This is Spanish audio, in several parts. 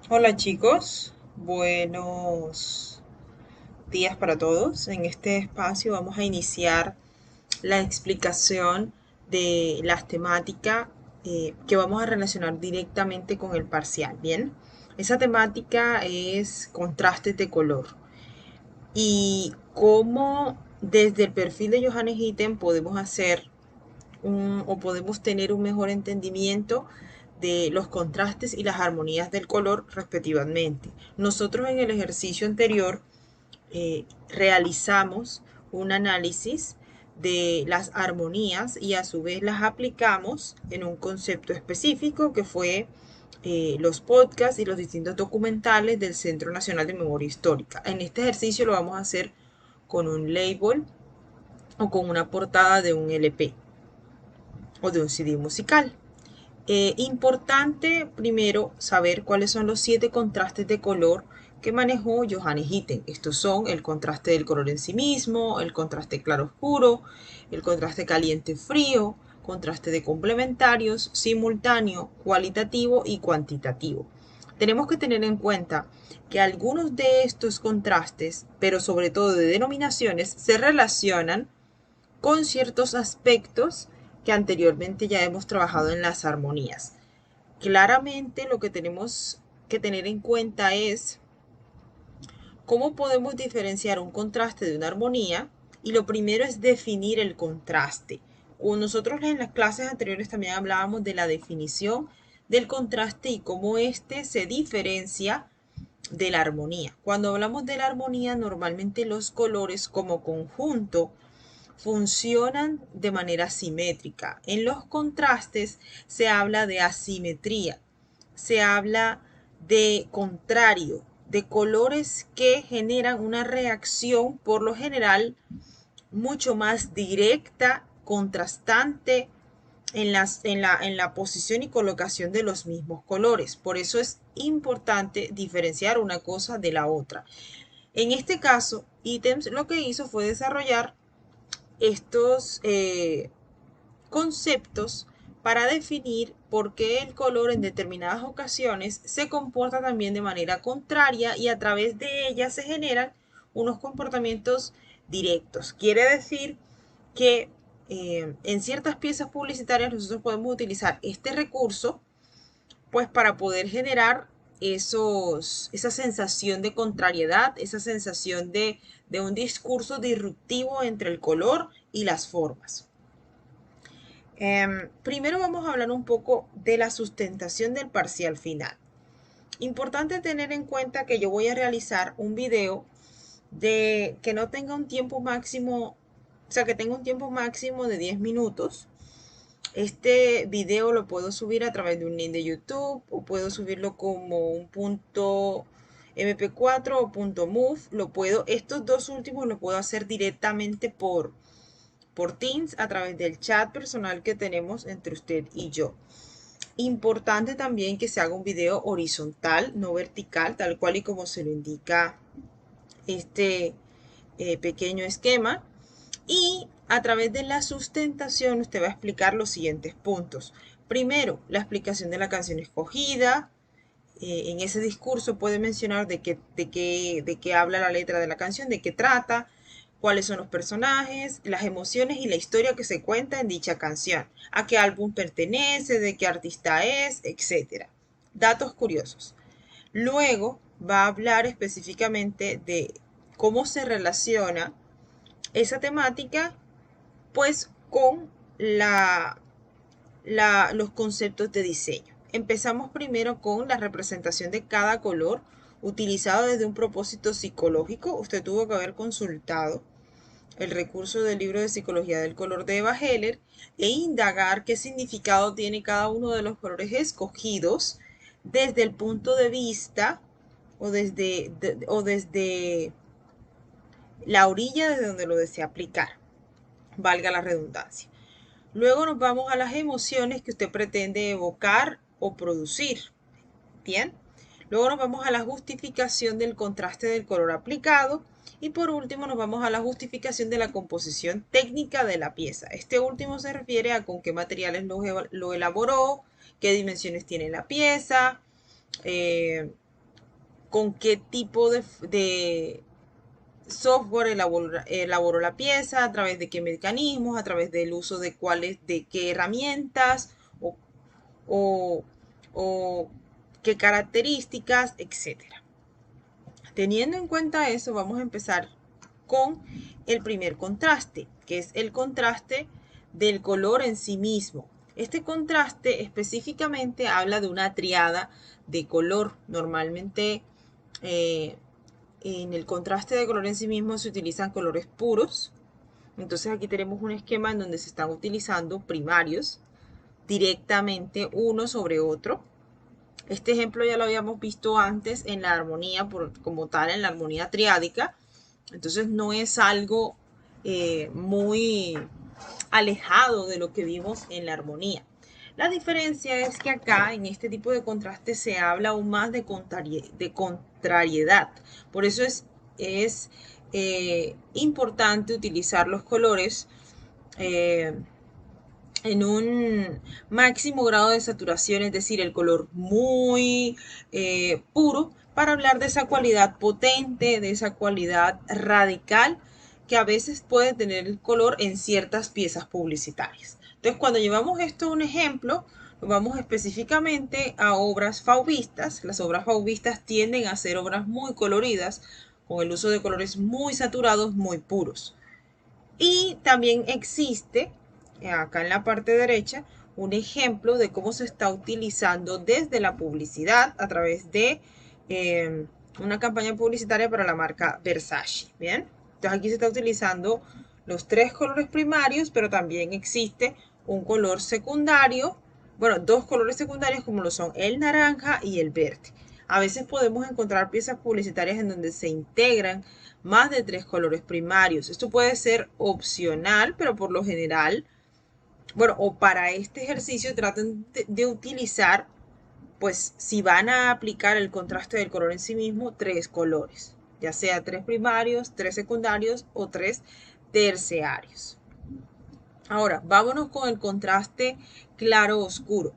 Hola chicos, buenos días para todos. En este espacio vamos a iniciar la explicación de las temáticas que vamos a relacionar directamente con el parcial. Bien, esa temática es contrastes de color y cómo desde el perfil de Johannes Itten podemos hacer o podemos tener un mejor entendimiento de los contrastes y las armonías del color respectivamente. Nosotros en el ejercicio anterior realizamos un análisis de las armonías y a su vez las aplicamos en un concepto específico que fue los podcasts y los distintos documentales del Centro Nacional de Memoria Histórica. En este ejercicio lo vamos a hacer con un label o con una portada de un LP o de un CD musical. Importante primero saber cuáles son los 7 contrastes de color que manejó Johannes Itten. Estos son el contraste del color en sí mismo, el contraste claro-oscuro, el contraste caliente-frío, contraste de complementarios, simultáneo, cualitativo y cuantitativo. Tenemos que tener en cuenta que algunos de estos contrastes, pero sobre todo de denominaciones, se relacionan con ciertos aspectos que anteriormente ya hemos trabajado en las armonías. Claramente lo que tenemos que tener en cuenta es cómo podemos diferenciar un contraste de una armonía y lo primero es definir el contraste. Como nosotros en las clases anteriores también hablábamos de la definición del contraste y cómo éste se diferencia de la armonía. Cuando hablamos de la armonía, normalmente los colores como conjunto funcionan de manera simétrica. En los contrastes se habla de asimetría, se habla de contrario, de colores que generan una reacción por lo general mucho más directa, contrastante en la posición y colocación de los mismos colores. Por eso es importante diferenciar una cosa de la otra. En este caso, Items lo que hizo fue desarrollar estos conceptos para definir por qué el color en determinadas ocasiones se comporta también de manera contraria y a través de ella se generan unos comportamientos directos. Quiere decir que en ciertas piezas publicitarias nosotros podemos utilizar este recurso pues para poder generar esa sensación de contrariedad, esa sensación de un discurso disruptivo entre el color y las formas. Primero vamos a hablar un poco de la sustentación del parcial final. Importante tener en cuenta que yo voy a realizar un video de que no tenga un tiempo máximo, o sea, que tenga un tiempo máximo de 10 minutos. Este video lo puedo subir a través de un link de YouTube o puedo subirlo como un punto MP4 o punto .mov. Estos dos últimos lo puedo hacer directamente por Teams a través del chat personal que tenemos entre usted y yo. Importante también que se haga un video horizontal, no vertical, tal cual y como se lo indica este pequeño esquema. Y a través de la sustentación usted va a explicar los siguientes puntos. Primero, la explicación de la canción escogida. En ese discurso puede mencionar de qué habla la letra de la canción, de qué trata, cuáles son los personajes, las emociones y la historia que se cuenta en dicha canción, a qué álbum pertenece, de qué artista es, etcétera. Datos curiosos. Luego va a hablar específicamente de cómo se relaciona esa temática pues con los conceptos de diseño. Empezamos primero con la representación de cada color utilizado desde un propósito psicológico. Usted tuvo que haber consultado el recurso del libro de psicología del color de Eva Heller e indagar qué significado tiene cada uno de los colores escogidos desde el punto de vista o desde la orilla desde donde lo desea aplicar, valga la redundancia. Luego nos vamos a las emociones que usted pretende evocar o producir. Bien. Luego nos vamos a la justificación del contraste del color aplicado. Y por último nos vamos a la justificación de la composición técnica de la pieza. Este último se refiere a con qué materiales lo elaboró, qué dimensiones tiene la pieza, con qué tipo de software elaboró la pieza, a través de qué mecanismos, a través del uso de qué herramientas o, o, o qué características, etcétera. Teniendo en cuenta eso, vamos a empezar con el primer contraste, que es el contraste del color en sí mismo. Este contraste específicamente habla de una triada de color. Normalmente en el contraste de color en sí mismo se utilizan colores puros. Entonces aquí tenemos un esquema en donde se están utilizando primarios directamente uno sobre otro. Este ejemplo ya lo habíamos visto antes en la armonía, como tal, en la armonía triádica. Entonces no es algo muy alejado de lo que vimos en la armonía. La diferencia es que acá, en este tipo de contraste, se habla aún más de contrariedad. Por eso es importante utilizar los colores en un máximo grado de saturación, es decir, el color muy puro, para hablar de esa cualidad potente, de esa cualidad radical que a veces puede tener el color en ciertas piezas publicitarias. Entonces, cuando llevamos esto a un ejemplo, vamos específicamente a obras fauvistas. Las obras fauvistas tienden a ser obras muy coloridas, con el uso de colores muy saturados, muy puros. Y también existe, acá en la parte derecha, un ejemplo de cómo se está utilizando desde la publicidad a través de una campaña publicitaria para la marca Versace. Bien, entonces aquí se está utilizando los tres colores primarios, pero también existe un color secundario, bueno, dos colores secundarios como lo son el naranja y el verde. A veces podemos encontrar piezas publicitarias en donde se integran más de tres colores primarios. Esto puede ser opcional, pero por lo general, bueno, o para este ejercicio traten de utilizar, pues si van a aplicar el contraste del color en sí mismo, tres colores, ya sea tres primarios, tres secundarios o tres terciarios. Ahora, vámonos con el contraste claro-oscuro.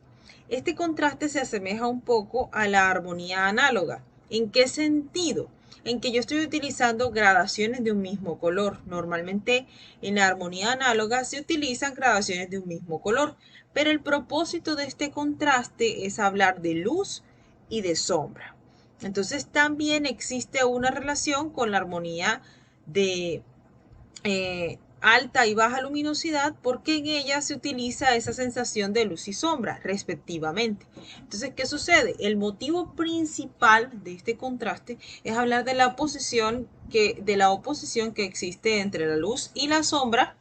Este contraste se asemeja un poco a la armonía análoga. ¿En qué sentido? En que yo estoy utilizando gradaciones de un mismo color. Normalmente en la armonía análoga se utilizan gradaciones de un mismo color, pero el propósito de este contraste es hablar de luz y de sombra. Entonces también existe una relación con la armonía de alta y baja luminosidad, porque en ella se utiliza esa sensación de luz y sombra respectivamente. Entonces, ¿qué sucede? El motivo principal de este contraste es hablar de la oposición que existe entre la luz y la sombra,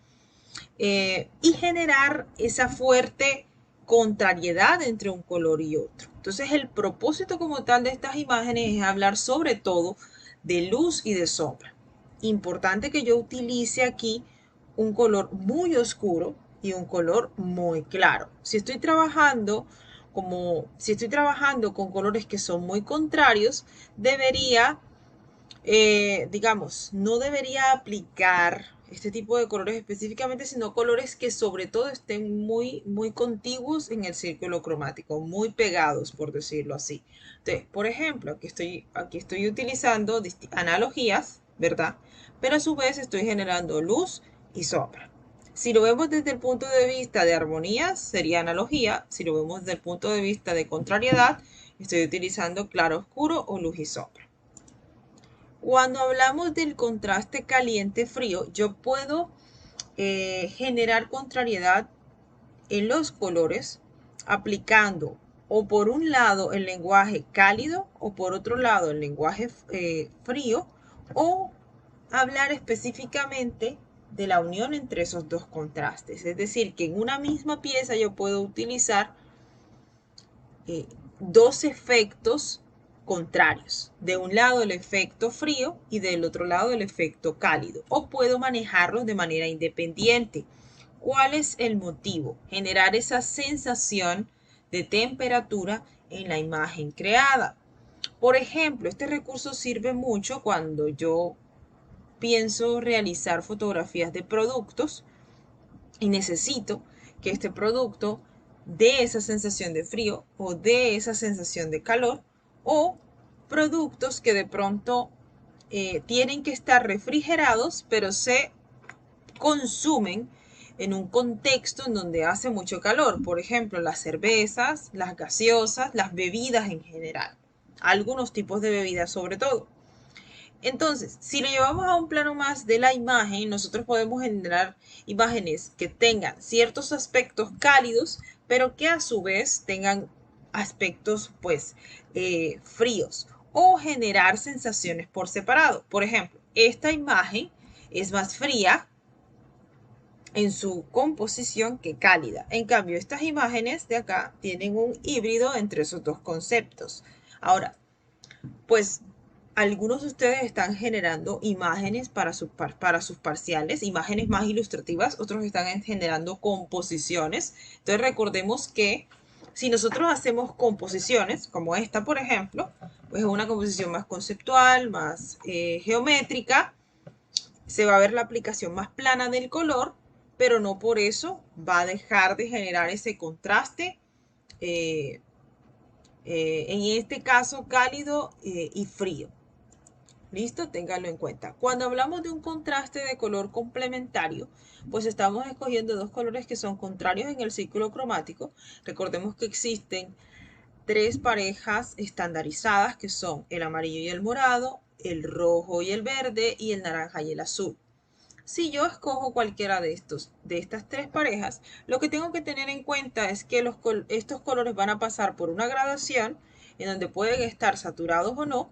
y generar esa fuerte contrariedad entre un color y otro. Entonces, el propósito como tal de estas imágenes es hablar sobre todo de luz y de sombra. Importante que yo utilice aquí un color muy oscuro y un color muy claro. Si estoy trabajando con colores que son muy contrarios, debería, digamos, no debería aplicar este tipo de colores específicamente, sino colores que sobre todo estén muy contiguos en el círculo cromático, muy pegados, por decirlo así. Entonces, por ejemplo, aquí estoy utilizando analogías, ¿verdad? Pero a su vez estoy generando luz y sombra. Si lo vemos desde el punto de vista de armonía, sería analogía. Si lo vemos desde el punto de vista de contrariedad, estoy utilizando claro oscuro o luz y sombra. Cuando hablamos del contraste caliente-frío, yo puedo generar contrariedad en los colores aplicando o por un lado el lenguaje cálido o por otro lado el lenguaje frío, o hablar específicamente de la unión entre esos dos contrastes. Es decir, que en una misma pieza yo puedo utilizar dos efectos contrarios. De un lado el efecto frío y del otro lado el efecto cálido. O puedo manejarlos de manera independiente. ¿Cuál es el motivo? Generar esa sensación de temperatura en la imagen creada. Por ejemplo, este recurso sirve mucho cuando yo pienso realizar fotografías de productos y necesito que este producto dé esa sensación de frío o dé esa sensación de calor, o productos que de pronto tienen que estar refrigerados, pero se consumen en un contexto en donde hace mucho calor. Por ejemplo, las cervezas, las gaseosas, las bebidas en general. Algunos tipos de bebidas sobre todo. Entonces, si lo llevamos a un plano más de la imagen, nosotros podemos generar imágenes que tengan ciertos aspectos cálidos, pero que a su vez tengan aspectos, pues, fríos, o generar sensaciones por separado. Por ejemplo, esta imagen es más fría en su composición que cálida. En cambio, estas imágenes de acá tienen un híbrido entre esos dos conceptos. Ahora, pues algunos de ustedes están generando imágenes para sus parciales, imágenes más ilustrativas, otros están generando composiciones. Entonces recordemos que si nosotros hacemos composiciones, como esta por ejemplo, pues es una composición más conceptual, más geométrica, se va a ver la aplicación más plana del color, pero no por eso va a dejar de generar ese contraste, eh, en este caso cálido y frío. ¿Listo? Ténganlo en cuenta. Cuando hablamos de un contraste de color complementario, pues estamos escogiendo dos colores que son contrarios en el círculo cromático. Recordemos que existen tres parejas estandarizadas que son el amarillo y el morado, el rojo y el verde y el naranja y el azul. Si yo escojo cualquiera de estas tres parejas, lo que tengo que tener en cuenta es que estos colores van a pasar por una gradación en donde pueden estar saturados o no,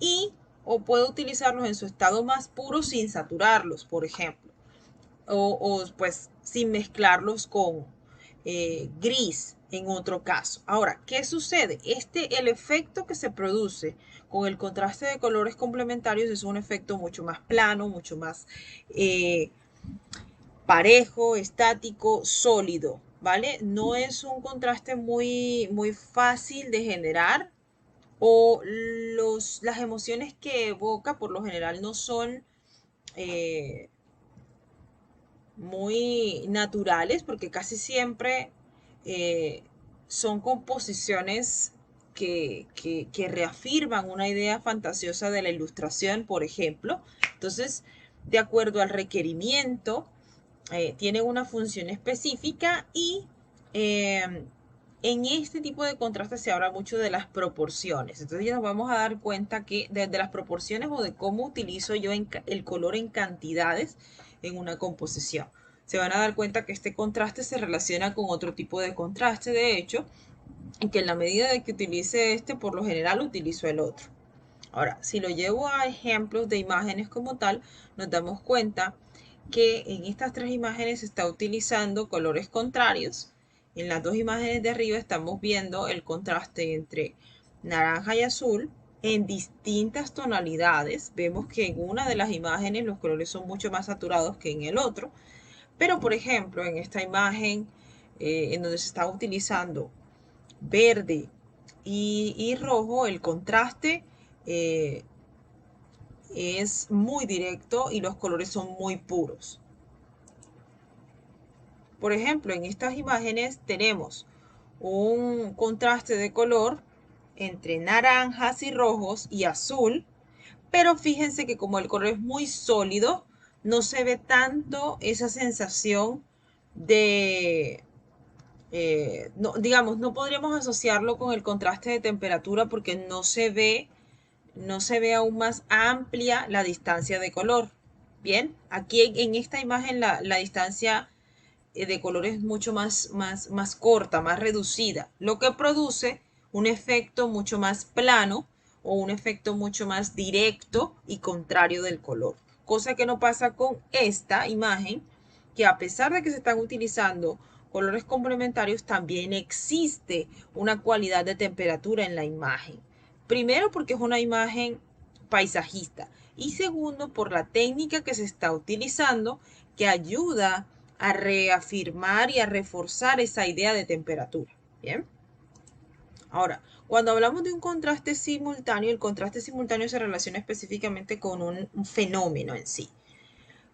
y o puedo utilizarlos en su estado más puro sin saturarlos, por ejemplo, o pues sin mezclarlos con gris en otro caso. Ahora, ¿qué sucede? El efecto que se produce con el contraste de colores complementarios es un efecto mucho más plano, mucho más eh, parejo, estático, sólido, ¿vale? No es un contraste muy fácil de generar, o las emociones que evoca por lo general no son eh, muy naturales, porque casi siempre eh, son composiciones que reafirman una idea fantasiosa de la ilustración, por ejemplo. Entonces, de acuerdo al requerimiento, tiene una función específica y en este tipo de contraste se habla mucho de las proporciones. Entonces ya nos vamos a dar cuenta que de las proporciones o de cómo utilizo yo el color en cantidades en una composición. Se van a dar cuenta que este contraste se relaciona con otro tipo de contraste, de hecho, y que en la medida de que utilice este, por lo general utilizo el otro. Ahora, si lo llevo a ejemplos de imágenes como tal, nos damos cuenta que en estas tres imágenes se está utilizando colores contrarios. En las dos imágenes de arriba estamos viendo el contraste entre naranja y azul en distintas tonalidades. Vemos que en una de las imágenes los colores son mucho más saturados que en el otro. Pero, por ejemplo, en esta imagen en donde se está utilizando verde y rojo, el contraste eh, es muy directo y los colores son muy puros. Por ejemplo, en estas imágenes tenemos un contraste de color entre naranjas y rojos y azul, pero fíjense que como el color es muy sólido, no se ve tanto esa sensación de, no, digamos, no podríamos asociarlo con el contraste de temperatura porque no se ve aún más amplia la distancia de color. Bien, aquí en esta imagen la distancia de color es mucho más corta, más reducida, lo que produce un efecto mucho más plano o un efecto mucho más directo y contrario del color. Cosa que no pasa con esta imagen, que a pesar de que se están utilizando colores complementarios, también existe una cualidad de temperatura en la imagen. Primero porque es una imagen paisajista y segundo por la técnica que se está utilizando, que ayuda a reafirmar y a reforzar esa idea de temperatura. Bien. Ahora, cuando hablamos de un contraste simultáneo, el contraste simultáneo se relaciona específicamente con un fenómeno en sí.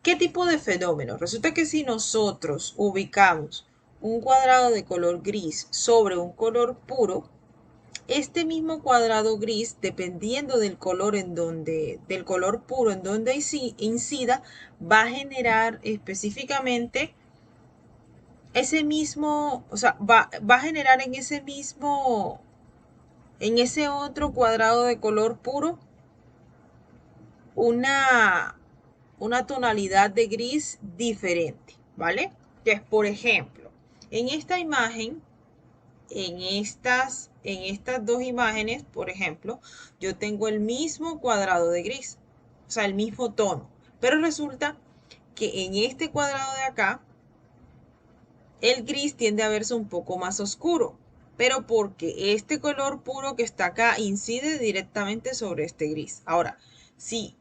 ¿Qué tipo de fenómeno? Resulta que si nosotros ubicamos un cuadrado de color gris sobre un color puro, este mismo cuadrado gris, dependiendo del color del color puro en donde incida, va a generar específicamente ese mismo, o sea, va a generar en ese otro cuadrado de color puro, una, una tonalidad de gris diferente, ¿vale? Entonces, por ejemplo, en esta imagen, en estas dos imágenes, por ejemplo, yo tengo el mismo cuadrado de gris, o sea, el mismo tono, pero resulta que en este cuadrado de acá, el gris tiende a verse un poco más oscuro, pero porque este color puro que está acá incide directamente sobre este gris. Ahora, si,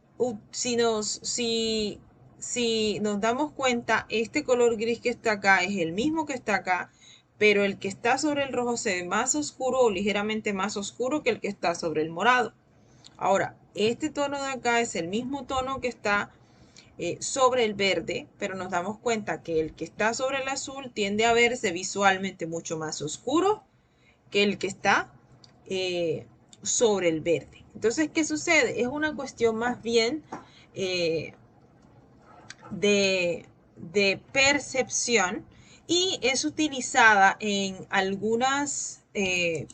si nos damos cuenta, este color gris que está acá es el mismo que está acá, pero el que está sobre el rojo se ve más oscuro o ligeramente más oscuro que el que está sobre el morado. Ahora, este tono de acá es el mismo tono que está sobre el verde, pero nos damos cuenta que el que está sobre el azul tiende a verse visualmente mucho más oscuro que el que está eh, sobre el verde. Entonces, ¿qué sucede? Es una cuestión más bien eh, de percepción y es utilizada en algunas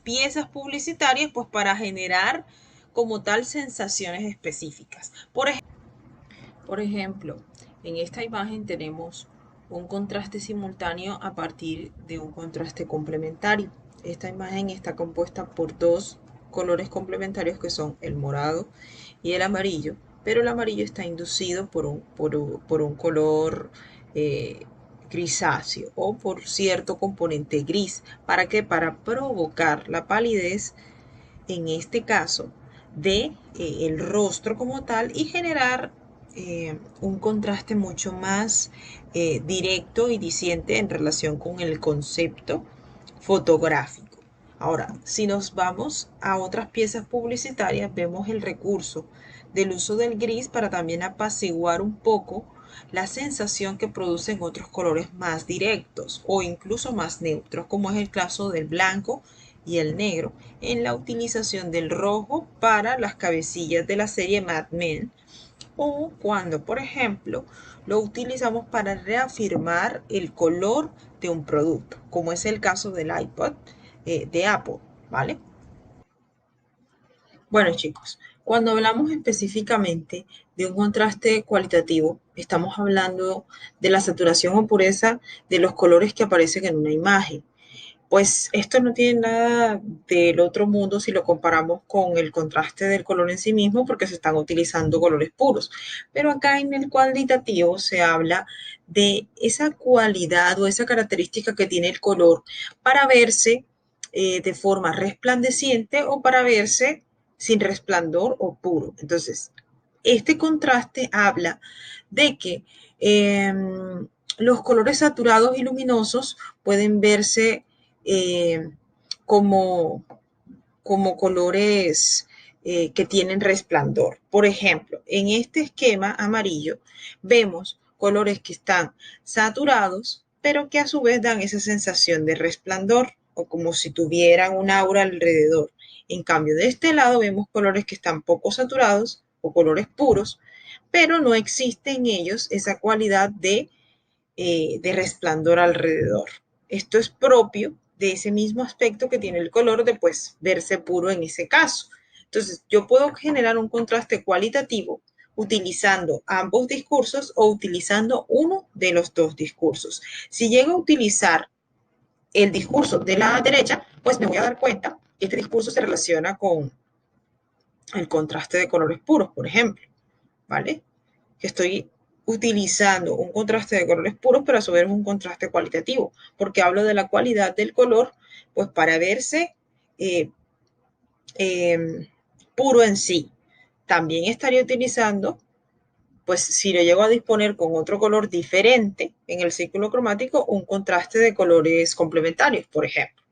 piezas publicitarias pues para generar como tal sensaciones específicas. Por ejemplo, en esta imagen tenemos un contraste simultáneo a partir de un contraste complementario. Esta imagen está compuesta por dos colores complementarios que son el morado y el amarillo, pero el amarillo está inducido por un color grisáceo o por cierto componente gris. ¿Para qué? Para provocar la palidez, en este caso, de el rostro como tal y generar un contraste mucho más directo y diciente en relación con el concepto fotográfico. Ahora, si nos vamos a otras piezas publicitarias, vemos el recurso del uso del gris para también apaciguar un poco la sensación que producen otros colores más directos o incluso más neutros, como es el caso del blanco y el negro, en la utilización del rojo para las cabecillas de la serie Mad Men, o cuando, por ejemplo, lo utilizamos para reafirmar el color de un producto, como es el caso del iPod de Apple, ¿vale? Bueno, chicos, cuando hablamos específicamente de un contraste cualitativo, estamos hablando de la saturación o pureza de los colores que aparecen en una imagen. Pues esto no tiene nada del otro mundo si lo comparamos con el contraste del color en sí mismo, porque se están utilizando colores puros. Pero acá en el cualitativo se habla de esa cualidad o esa característica que tiene el color para verse de forma resplandeciente o para verse sin resplandor o puro. Entonces, este contraste habla de que los colores saturados y luminosos pueden verse eh, como, como colores que tienen resplandor. Por ejemplo, en este esquema amarillo vemos colores que están saturados, pero que a su vez dan esa sensación de resplandor o como si tuvieran un aura alrededor. En cambio, de este lado vemos colores que están poco saturados o colores puros, pero no existe en ellos esa cualidad de resplandor alrededor. Esto es propio de ese mismo aspecto que tiene el color de pues verse puro en ese caso. Entonces, yo puedo generar un contraste cualitativo utilizando ambos discursos o utilizando uno de los dos discursos. Si llego a utilizar el discurso de la derecha, pues me voy a dar cuenta que este discurso se relaciona con el contraste de colores puros, por ejemplo, ¿vale? Que estoy utilizando un contraste de colores puros, pero a su vez es un contraste cualitativo, porque hablo de la cualidad del color, pues para verse eh, eh, puro en sí. También estaría utilizando, pues si lo llego a disponer con otro color diferente en el círculo cromático, un contraste de colores complementarios, por ejemplo.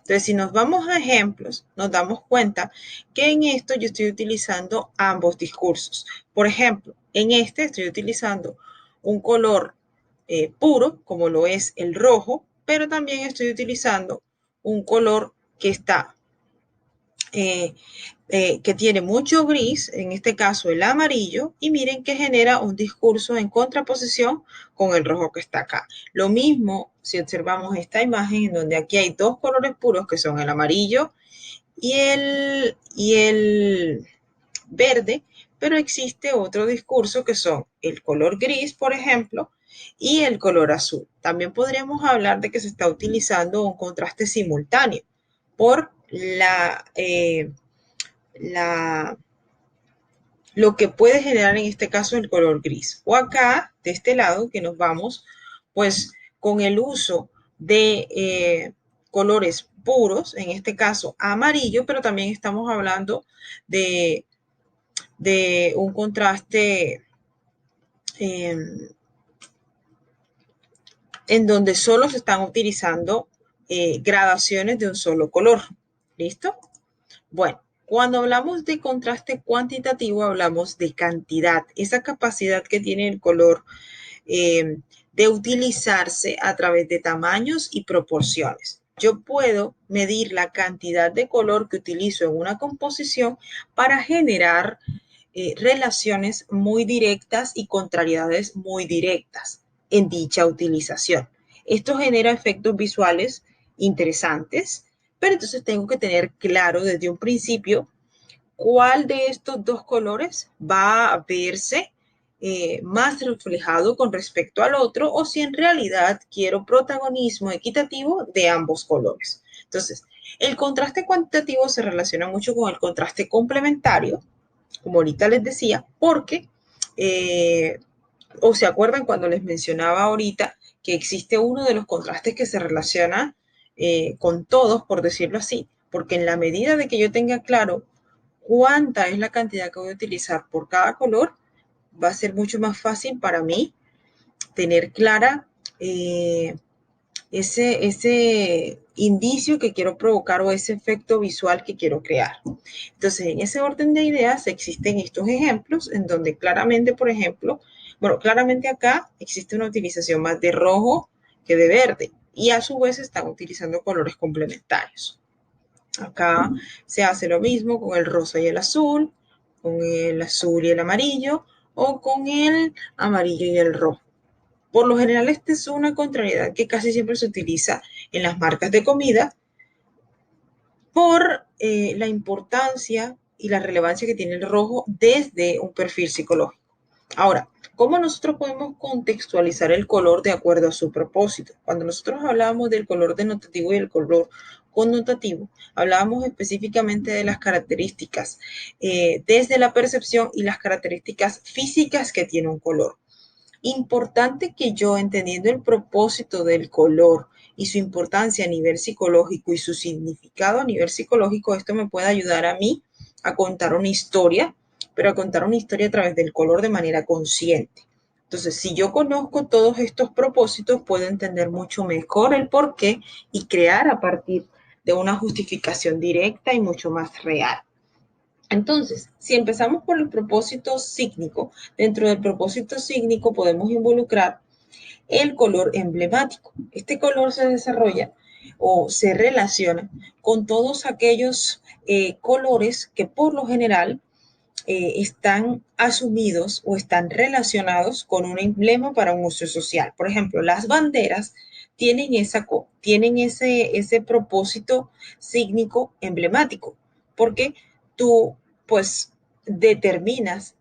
Entonces, si nos vamos a ejemplos, nos damos cuenta que en esto yo estoy utilizando ambos discursos. Por ejemplo, en este estoy utilizando un color puro, como lo es el rojo, pero también estoy utilizando un color que está eh, que tiene mucho gris, en este caso el amarillo, y miren que genera un discurso en contraposición con el rojo que está acá. Lo mismo si observamos esta imagen en donde aquí hay dos colores puros que son el amarillo y el verde, pero existe otro discurso que son el color gris, por ejemplo, y el color azul. También podríamos hablar de que se está utilizando un contraste simultáneo por la, lo que puede generar en este caso el color gris. O acá, de este lado, que nos vamos, pues con el uso de colores puros, en este caso amarillo, pero también estamos hablando de, de un contraste eh, en donde solo se están utilizando gradaciones de un solo color. ¿Listo? Bueno, cuando hablamos de contraste cuantitativo, hablamos de cantidad, esa capacidad que tiene el color eh, de utilizarse a través de tamaños y proporciones. Yo puedo medir la cantidad de color que utilizo en una composición para generar relaciones muy directas y contrariedades muy directas en dicha utilización. Esto genera efectos visuales interesantes, pero entonces tengo que tener claro desde un principio cuál de estos dos colores va a verse más reflejado con respecto al otro o si en realidad quiero protagonismo equitativo de ambos colores. Entonces, el contraste cuantitativo se relaciona mucho con el contraste complementario, como ahorita les decía, porque, eh, o se acuerdan cuando les mencionaba ahorita que existe uno de los contrastes que se relaciona con todos, por decirlo así, porque en la medida de que yo tenga claro cuánta es la cantidad que voy a utilizar por cada color, va a ser mucho más fácil para mí tener clara ese indicio que quiero provocar o ese efecto visual que quiero crear. Entonces, en ese orden de ideas existen estos ejemplos en donde claramente, por ejemplo, bueno, claramente acá existe una utilización más de rojo que de verde y a su vez están utilizando colores complementarios. Acá se hace lo mismo con el rosa y el azul, con el azul y el amarillo o con el amarillo y el rojo. Por lo general, esta es una contrariedad que casi siempre se utiliza en las marcas de comida por la importancia y la relevancia que tiene el rojo desde un perfil psicológico. Ahora, ¿cómo nosotros podemos contextualizar el color de acuerdo a su propósito? Cuando nosotros hablábamos del color denotativo y el color connotativo, hablábamos específicamente de las características desde la percepción y las características físicas que tiene un color. Importante que yo, entendiendo el propósito del color y su importancia a nivel psicológico y su significado a nivel psicológico, esto me puede ayudar a mí a contar una historia, pero a contar una historia a través del color de manera consciente. Entonces, si yo conozco todos estos propósitos, puedo entender mucho mejor el porqué y crear a partir de una justificación directa y mucho más real. Entonces, si empezamos por el propósito sígnico, dentro del propósito sígnico podemos involucrar el color emblemático. Este color se desarrolla o se relaciona con todos aquellos colores que por lo general están asumidos o están relacionados con un emblema para un uso social. Por ejemplo, las banderas tienen ese propósito sígnico emblemático, porque tú pues determinas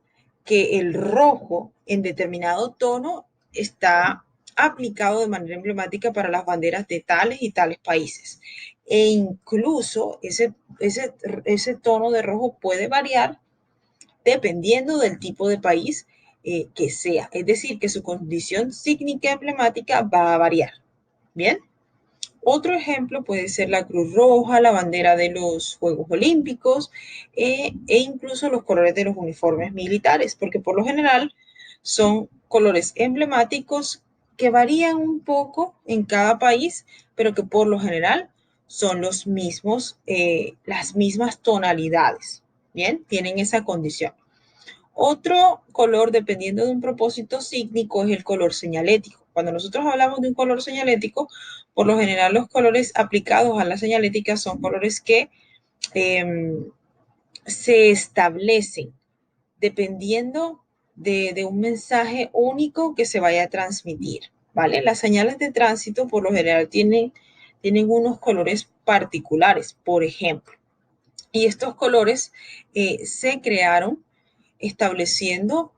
que el rojo en determinado tono está aplicado de manera emblemática para las banderas de tales y tales países. E incluso ese tono de rojo puede variar dependiendo del tipo de país que sea. Es decir, que su condición sígnica emblemática va a variar. Bien. Otro ejemplo puede ser la Cruz Roja, la bandera de los Juegos Olímpicos e incluso los colores de los uniformes militares, porque por lo general son colores emblemáticos que varían un poco en cada país, pero que por lo general son los mismos, las mismas tonalidades. Bien, tienen esa condición. Otro color, dependiendo de un propósito sígnico, es el color señalético. Cuando nosotros hablamos de un color señalético, por lo general los colores aplicados a la señalética son colores que em, se establecen dependiendo de un mensaje único que se vaya a transmitir, ¿vale? Las señales de tránsito por lo general tienen unos colores particulares, por ejemplo, y estos colores se crearon estableciendo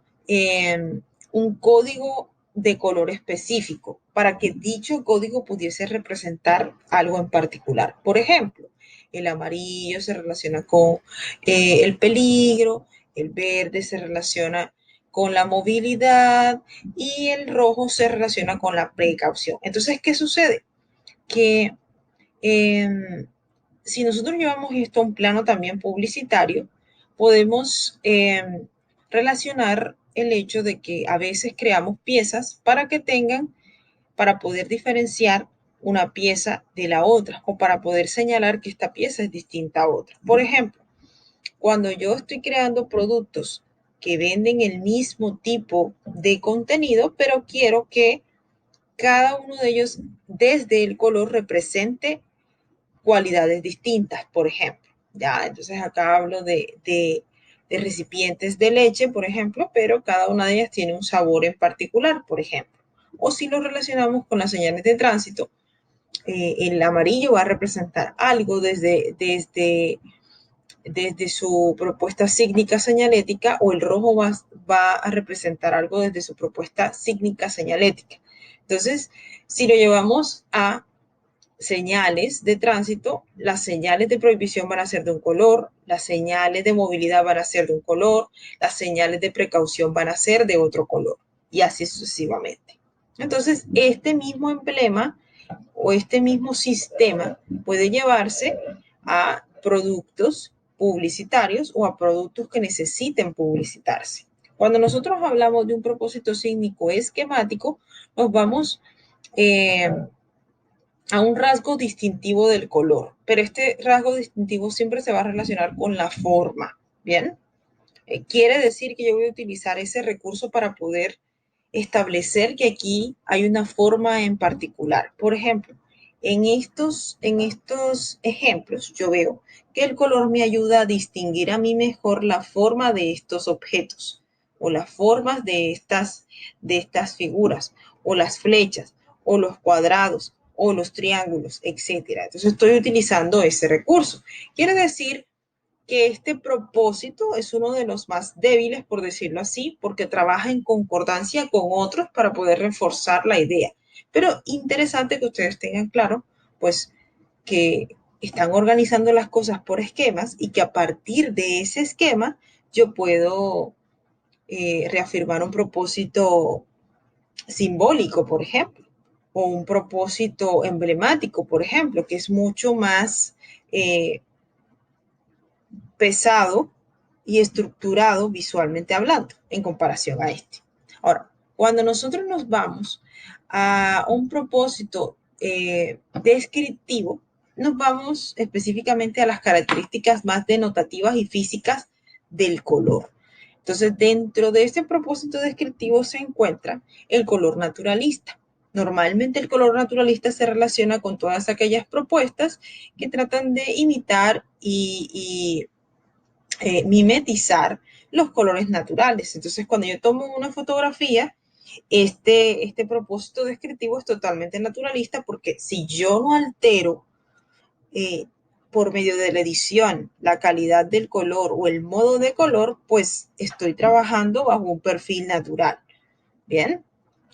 un código de color específico para que dicho código pudiese representar algo en particular. Por ejemplo, el amarillo se relaciona con el peligro, el verde se relaciona con la movilidad y el rojo se relaciona con la precaución. Entonces, ¿qué sucede? Que eh, si nosotros llevamos esto a un plano también publicitario, podemos relacionar el hecho de que a veces creamos piezas para que tengan, para poder diferenciar una pieza de la otra o para poder señalar que esta pieza es distinta a otra. Por ejemplo, cuando yo estoy creando productos que venden el mismo tipo de contenido, pero quiero que cada uno de ellos desde el color represente cualidades distintas, por ejemplo. Ya, entonces acá hablo de recipientes de leche, por ejemplo, pero cada una de ellas tiene un sabor en particular, por ejemplo. O si lo relacionamos con las señales de tránsito, el amarillo va a representar algo desde su propuesta sígnica señalética o el rojo va a representar algo desde su propuesta sígnica señalética. Entonces, si lo llevamos a señales de tránsito, las señales de prohibición van a ser de un color, las señales de movilidad van a ser de un color, las señales de precaución van a ser de otro color y así sucesivamente. Entonces, este mismo emblema o este mismo sistema puede llevarse a productos publicitarios o a productos que necesiten publicitarse. Cuando nosotros hablamos de un propósito sígnico esquemático, nos vamos a un rasgo distintivo del color, pero este rasgo distintivo siempre se va a relacionar con la forma, ¿bien? Quiere decir que yo voy a utilizar ese recurso para poder establecer que aquí hay una forma en particular. Por ejemplo, en estos ejemplos yo veo que el color me ayuda a distinguir a mí mejor la forma de estos objetos o las formas de estas figuras o las flechas o los cuadrados o los triángulos, etcétera. Entonces estoy utilizando ese recurso. Quiere decir que este propósito es uno de los más débiles, por decirlo así, porque trabaja en concordancia con otros para poder reforzar la idea. Pero interesante que ustedes tengan claro, pues, que están organizando las cosas por esquemas y que a partir de ese esquema yo puedo reafirmar un propósito simbólico, por ejemplo, o un propósito emblemático, por ejemplo, que es mucho más pesado y estructurado visualmente hablando en comparación a este. Ahora, cuando nosotros nos vamos a un propósito descriptivo, nos vamos específicamente a las características más denotativas y físicas del color. Entonces, dentro de este propósito descriptivo se encuentra el color naturalista. Normalmente el color naturalista se relaciona con todas aquellas propuestas que tratan de imitar y mimetizar los colores naturales. Entonces, cuando yo tomo una fotografía, este propósito descriptivo es totalmente naturalista porque si yo no altero eh, por medio de la edición la calidad del color o el modo de color, pues estoy trabajando bajo un perfil natural. Bien,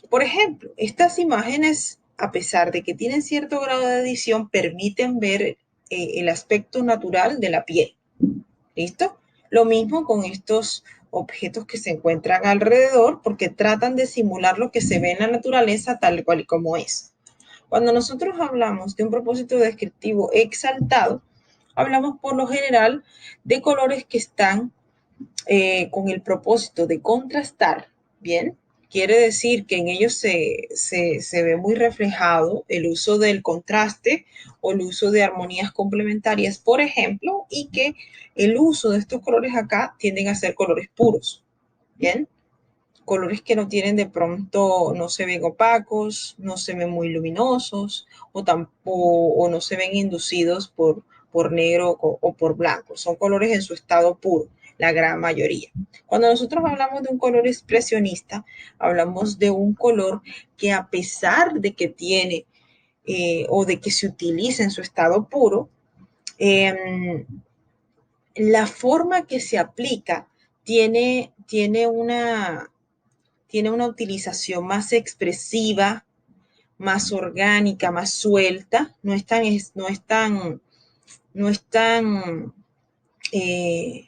por ejemplo, estas imágenes, a pesar de que tienen cierto grado de edición, permiten ver el aspecto natural de la piel. ¿Listo? Lo mismo con estos objetos que se encuentran alrededor porque tratan de simular lo que se ve en la naturaleza tal cual y como es. Cuando nosotros hablamos de un propósito descriptivo exaltado, hablamos por lo general de colores que están con el propósito de contrastar, ¿bien? Quiere decir que en ellos se ve muy reflejado el uso del contraste o el uso de armonías complementarias, por ejemplo, y que el uso de estos colores acá tienden a ser colores puros, ¿bien? Colores que no tienen de pronto, no se ven opacos, no se ven muy luminosos o no se ven inducidos por negro o por blanco. Son colores en su estado puro, la gran mayoría. Cuando nosotros hablamos de un color expresionista, hablamos de un color que a pesar de que tiene o de que se utiliza en su estado puro, la forma que se aplica tiene una utilización más expresiva, más orgánica, más suelta, no es tan eh,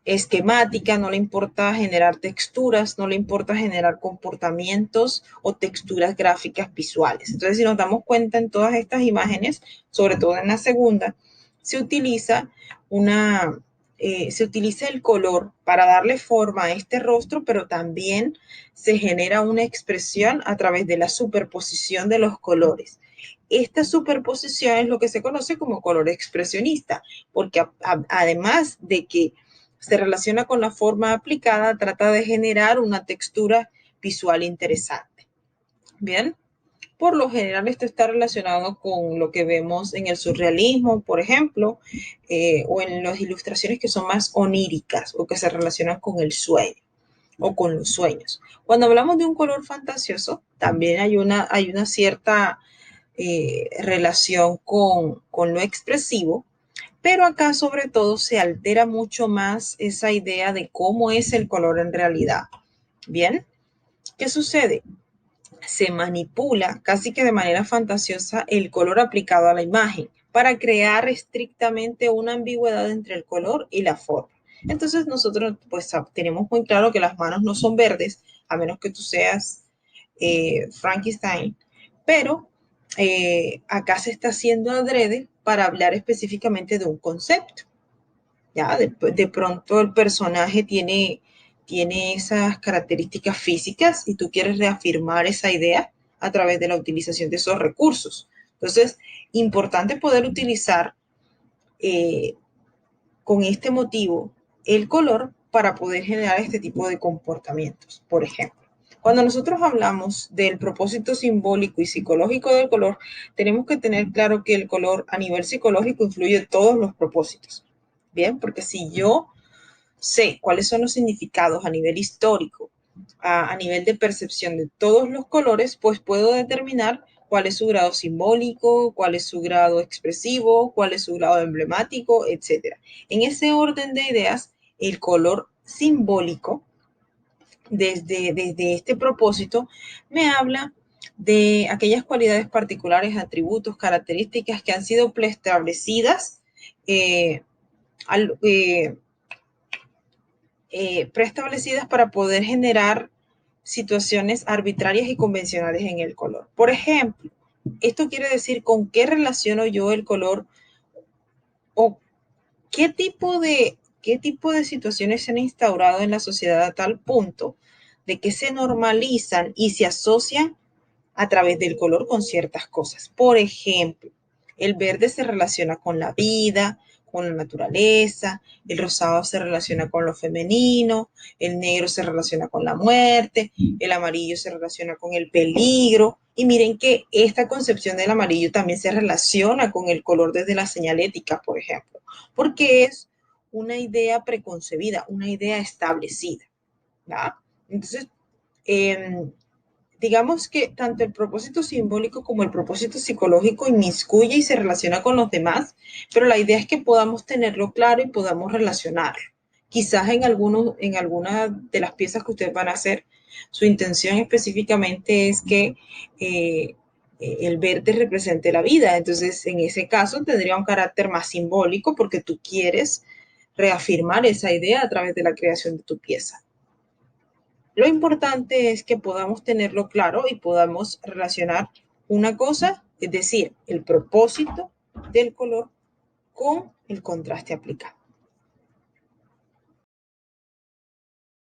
esquemática, no le importa generar texturas, no le importa generar comportamientos o texturas gráficas visuales. Entonces, si nos damos cuenta en todas estas imágenes, sobre todo en la segunda, se utiliza se utiliza el color para darle forma a este rostro, pero también se genera una expresión a través de la superposición de los colores. Esta superposición es lo que se conoce como color expresionista, porque además de que se relaciona con la forma aplicada, trata de generar una textura visual interesante. Bien, por lo general esto está relacionado con lo que vemos en el surrealismo, por ejemplo, o en las ilustraciones que son más oníricas o que se relacionan con el sueño o con los sueños. Cuando hablamos de un color fantasioso, también hay una cierta relación con lo expresivo, pero acá sobre todo se altera mucho más esa idea de cómo es el color en realidad. Bien, ¿qué sucede? Se manipula casi que de manera fantasiosa el color aplicado a la imagen para crear estrictamente una ambigüedad entre el color y la forma. Entonces nosotros pues tenemos muy claro que las manos no son verdes, a menos que tú seas Frankenstein, pero acá se está haciendo adrede para hablar específicamente de un concepto. Ya, de pronto el personaje tiene esas características físicas y tú quieres reafirmar esa idea a través de la utilización de esos recursos. Entonces, importante poder utilizar eh, con este motivo el color para poder generar este tipo de comportamientos. Por ejemplo, cuando nosotros hablamos del propósito simbólico y psicológico del color, tenemos que tener claro que el color a nivel psicológico influye en todos los propósitos. Bien, porque si yo sé cuáles son los significados a nivel histórico, a nivel de percepción de todos los colores, pues puedo determinar cuál es su grado simbólico, cuál es su grado expresivo, cuál es su grado emblemático, etc. En ese orden de ideas, el color simbólico, desde este propósito, me habla de aquellas cualidades particulares, atributos, características que han sido preestablecidas al, preestablecidas para poder generar situaciones arbitrarias y convencionales en el color. Por ejemplo, esto quiere decir con qué relaciono yo el color o qué tipo de situaciones se han instaurado en la sociedad a tal punto de que se normalizan y se asocian a través del color con ciertas cosas. Por ejemplo, el verde se relaciona con la vida, con la naturaleza, el rosado se relaciona con lo femenino, el negro se relaciona con la muerte, el amarillo se relaciona con el peligro. Y miren que esta concepción del amarillo también se relaciona con el color desde la señalética, por ejemplo, porque es una idea preconcebida, una idea establecida. ¿Va? Entonces, eh, digamos que tanto el propósito simbólico como el propósito psicológico inmiscuye y se relaciona con los demás, pero la idea es que podamos tenerlo claro y podamos relacionarlo. Quizás en alguna de las piezas que ustedes van a hacer, su intención específicamente es que el verde represente la vida. Entonces, en ese caso, tendría un carácter más simbólico porque tú quieres reafirmar esa idea a través de la creación de tu pieza. Lo importante es que podamos tenerlo claro y podamos relacionar una cosa, es decir, el propósito del color con el contraste aplicado.